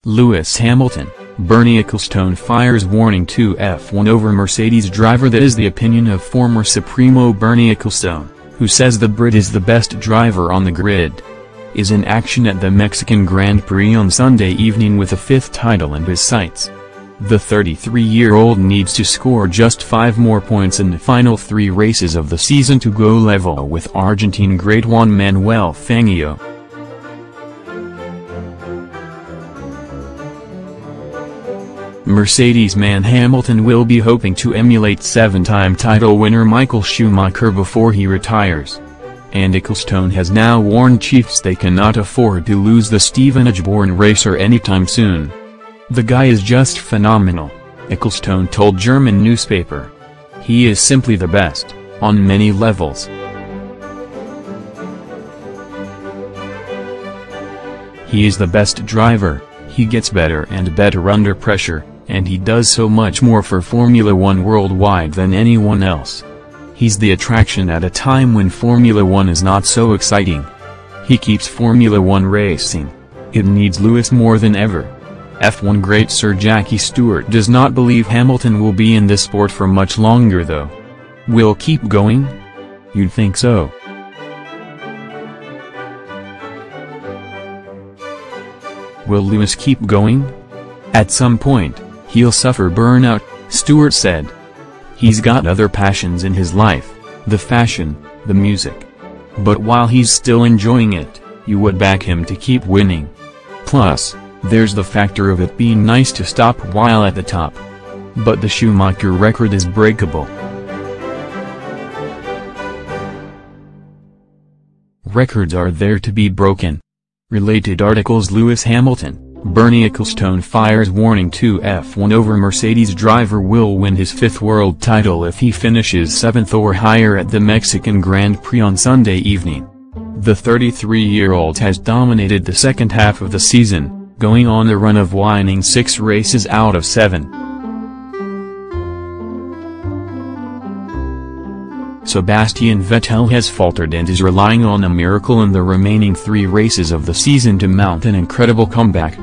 Lewis Hamilton, Bernie Ecclestone fires warning to F1 over Mercedes driver. That is the opinion of former Supremo Bernie Ecclestone, who says the Brit is the best driver on the grid. Is in action at the Mexican Grand Prix on Sunday evening with a fifth title in his sights. The 33-year-old needs to score just 5 more points in the final 3 races of the season to go level with Argentine great Juan Manuel Fangio. Mercedes-man Hamilton will be hoping to emulate 7-time title winner Michael Schumacher before he retires. And Ecclestone has now warned chiefs they cannot afford to lose the Stevenage-born racer anytime soon. "The guy is just phenomenal," Ecclestone told German newspaper. "He is simply the best, on many levels. He is the best driver, he gets better and better under pressure, and he does so much more for Formula One worldwide than anyone else. He's the attraction at a time when Formula One is not so exciting. He keeps Formula One racing. It needs Lewis more than ever." F1 great Sir Jackie Stewart does not believe Hamilton will be in this sport for much longer though. "Will keep going? You'd think so. Will Lewis keep going? At some point, he'll suffer burnout," Stewart said. "He's got other passions in his life, the fashion, the music. But while he's still enjoying it, you would back him to keep winning. Plus, there's the factor of it being nice to stop while at the top. But the Schumacher record is breakable." Records are there to be broken. Related articles. Lewis Hamilton, Bernie Ecclestone fires warning to F1 over Mercedes driver will win his 5th world title if he finishes 7th or higher at the Mexican Grand Prix on Sunday evening. The 33-year-old has dominated the second half of the season, going on a run of winning 6 races out of 7. Sebastian Vettel has faltered and is relying on a miracle in the remaining 3 races of the season to mount an incredible comeback.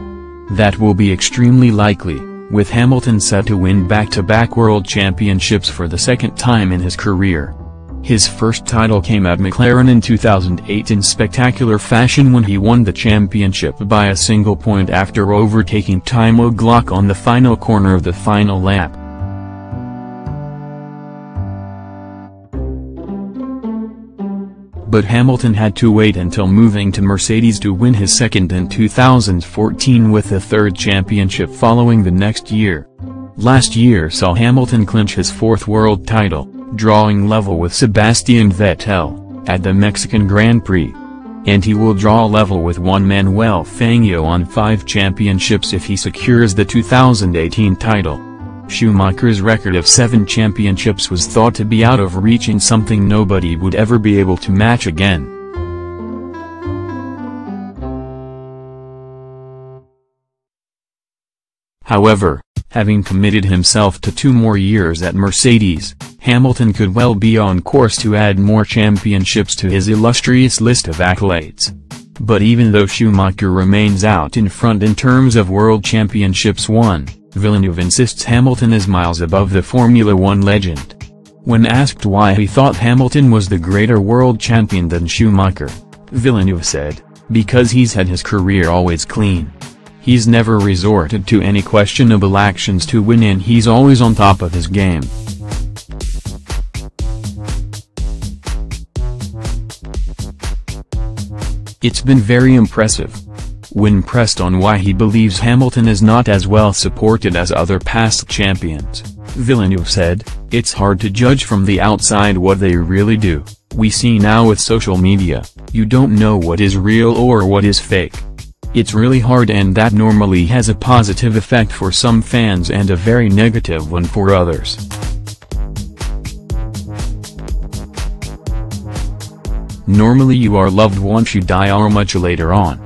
That will be extremely likely, with Hamilton set to win back-to-back world championships for the second time in his career. His first title came at McLaren in 2008 in spectacular fashion when he won the championship by a single point after overtaking Timo Glock on the final corner of the final lap. But Hamilton had to wait until moving to Mercedes to win his second in 2014 with the 3rd championship following the next year. Last year saw Hamilton clinch his 4th world title, drawing level with Sebastian Vettel, at the Mexican Grand Prix. And he will draw level with Juan Manuel Fangio on 5 championships if he secures the 2018 title. Schumacher's record of 7 championships was thought to be out of reach and something nobody would ever be able to match again. However, having committed himself to 2 more years at Mercedes, Hamilton could well be on course to add more championships to his illustrious list of accolades. But even though Schumacher remains out in front in terms of world championships won, Villeneuve insists Hamilton is miles above the Formula One legend. When asked why he thought Hamilton was the greater world champion than Schumacher, Villeneuve said, "Because he's had his career always clean. He's never resorted to any questionable actions to win and he's always on top of his game." It's been very impressive. When pressed on why he believes Hamilton is not as well supported as other past champions, Villeneuve said, "It's hard to judge from the outside what they really do. We see now with social media, you don't know what is real or what is fake. It's really hard and that normally has a positive effect for some fans and a very negative one for others." Normally you are loved once you die or much later on.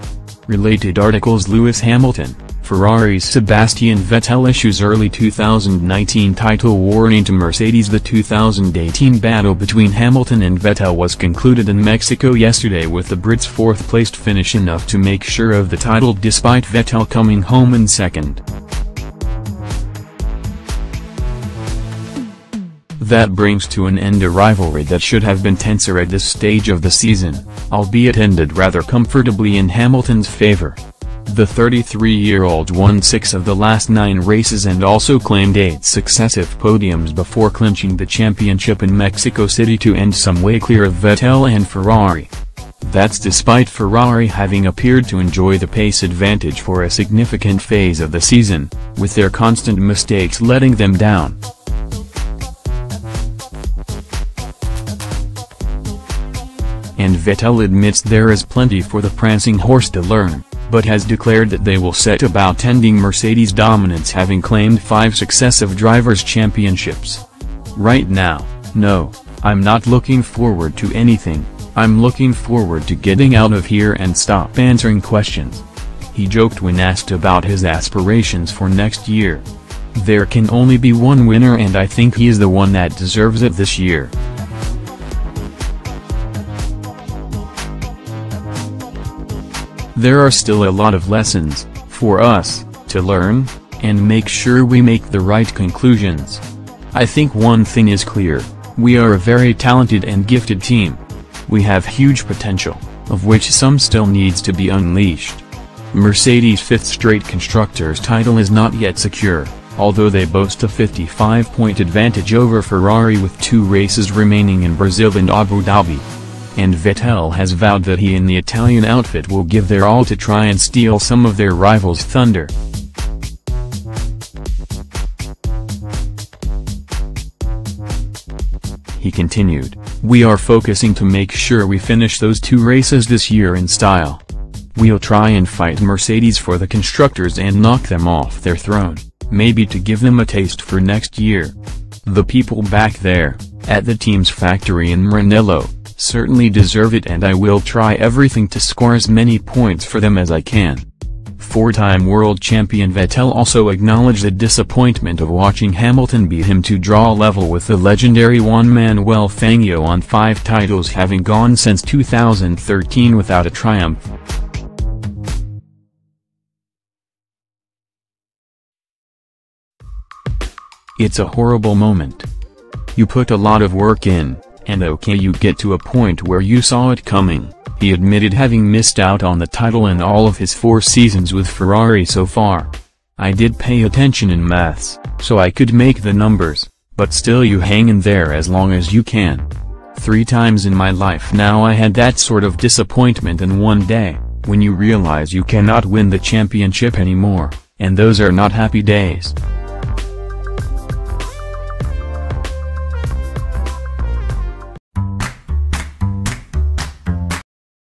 Related articles. Lewis Hamilton, Ferrari's Sebastian Vettel issues early 2019 title warning to Mercedes. The 2018 battle between Hamilton and Vettel was concluded in Mexico yesterday with the Brits' fourth-placed finish enough to make sure of the title despite Vettel coming home in second. That brings to an end a rivalry that should have been tenser at this stage of the season, albeit ended rather comfortably in Hamilton's favor. The 33-year-old won 6 of the last 9 races and also claimed 8 successive podiums before clinching the championship in Mexico City to end some way clear of Vettel and Ferrari. That's despite Ferrari having appeared to enjoy the pace advantage for a significant phase of the season, with their constant mistakes letting them down. And Vettel admits there is plenty for the prancing horse to learn, but has declared that they will set about ending Mercedes' dominance, having claimed 5 successive drivers' championships. Right now, no, I'm not looking forward to anything, I'm looking forward to getting out of here and stop answering questions. He joked when asked about his aspirations for next year. There can only be one winner and I think he is the one that deserves it this year. There are still a lot of lessons, for us, to learn, and make sure we make the right conclusions. I think one thing is clear, we are a very talented and gifted team. We have huge potential, of which some still needs to be unleashed. Mercedes' 5th straight Constructors' title is not yet secure, although they boast a 55-point advantage over Ferrari with 2 races remaining in Brazil and Abu Dhabi. And Vettel has vowed that he and the Italian outfit will give their all to try and steal some of their rivals' thunder. He continued, "We are focusing to make sure we finish those 2 races this year in style. We'll try and fight Mercedes for the Constructors and knock them off their throne, maybe to give them a taste for next year. The people back there, at the team's factory in Maranello, certainly deserve it and I will try everything to score as many points for them as I can." 4-time world champion Vettel also acknowledged the disappointment of watching Hamilton beat him to draw level with the legendary Juan Manuel Fangio on 5 titles, having gone since 2013 without a triumph. "It's a horrible moment. You put a lot of work in, and okay, you get to a point where you saw it coming," he admitted, having missed out on the title in all of his 4 seasons with Ferrari so far. "I did pay attention in maths, so I could make the numbers, but still you hang in there as long as you can. 3 times in my life now I had that sort of disappointment in one day, when you realize you cannot win the championship anymore, and those are not happy days."